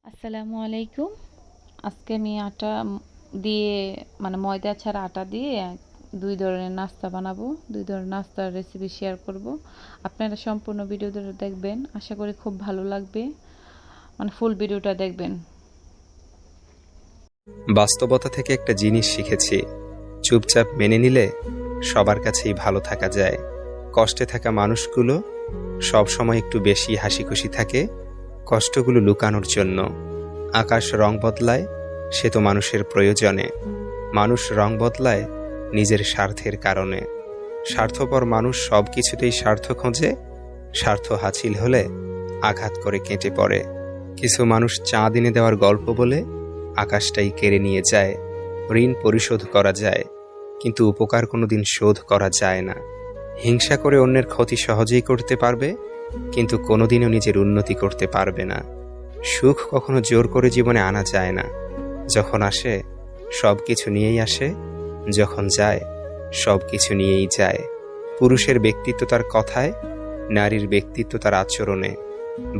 আসসালামু আলাইকুম। আজকে আমি আটা দিয়ে ময়দা ছাড়া আটা দিয়ে ২ ধরনের নাস্তা বানাবো। ২ ধরনের নাস্তার রেসিপি শেয়ার করব। আপনারা সম্পূর্ণ ভিডিও ধরে দেখবেন। আশা করি খুব ভালো লাগবে। ফুল ভিডিওটা দেখবেন। বাস্তবতা থেকে একটা জিনিস শিখেছি, চুপচাপ মেনে নিলে সবার কাছেই ভালো থাকা যায়। কষ্টে থাকা মানুষগুলো সব সময় একটু বেশি হাসিখুশি থাকে কষ্টগুলো লুকানোর জন্য। আকাশ রং বদলায় সে তো মানুষের প্রয়োজনে, মানুষ রং বদলায় নিজের স্বার্থের কারণে। স্বার্থপর মানুষ সব কিছুতেই স্বার্থ খোঁজে, স্বার্থ হাসিল হলে আঘাত করে কেটে পড়ে। কিছু মানুষ চাঁদ এনে দেওয়ার গল্প বলে আকাশটাই কেড়ে নিয়ে যায়। ঋণ পরিশোধ করা যায়, কিন্তু উপকার কোনোদিন শোধ করা যায় না। হিংসা করে অন্যের ক্ষতি সহজেই করতে পারবে, কিন্তু কোনোদিনও নিজের উন্নতি করতে পারবে না। সুখ কখনো জোর করে জীবনে আনা যায় না। যখন আসে সব কিছু নিয়েই আসে, যখন যায় সব কিছু নিয়েই যায়। পুরুষের ব্যক্তিত্ব তার কথায়, নারীর ব্যক্তিত্ব তার আচরণে।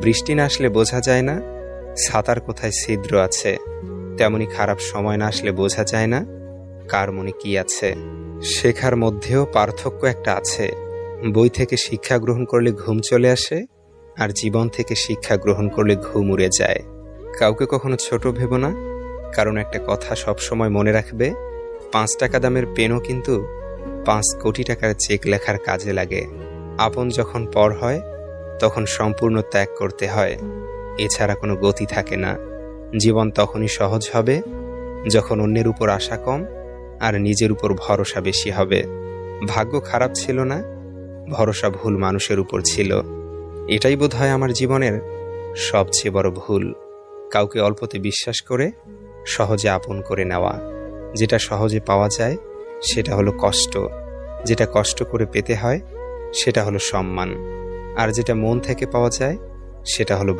বৃষ্টি না আসলে বোঝা যায় না ছাতার কোথায় ছিদ্র আছে, তেমনি খারাপ সময় না আসলে বোঝা যায় না কার মনে কি আছে। শেখার মধ্যেও পার্থক্য একটা আছে। বই থেকে শিক্ষা গ্রহণ করলে ঘুম চলে আসে, আর জীবন থেকে শিক্ষা গ্রহণ করলে ঘুম উড়ে যায়। কাউকে কখনো ছোট ভেবো না, কারণ একটা কথা সব সময় মনে রাখবে, ৫ টাকা দামের পেনও কিন্তু ৫ কোটি টাকার চেক লেখার কাজে লাগে। আপন যখন পর হয় তখন সম্পূর্ণ ত্যাগ করতে হয়, এছাড়া কোনো গতি থাকে না। জীবন তখনই সহজ হবে যখন অন্যের উপর আশা কম আর নিজের উপর ভরসা বেশি হবে। ভাগ্য খারাপ ছিল না, ভরসা ভুল মানুষের উপর ছিল। এটাই বোধহয় আমার জীবনের সবচেয়ে বড় ভুল, কাউকে অল্পতে বিশ্বাস করে সহজে আপন করে নেওয়া। যেটা সহজে পাওয়া যায় সেটা হলো কষ্ট, যেটা কষ্ট করে পেতে হয় সেটা হলো সম্মান, আর যেটা মন থেকে পাওয়া যায় সেটা হলো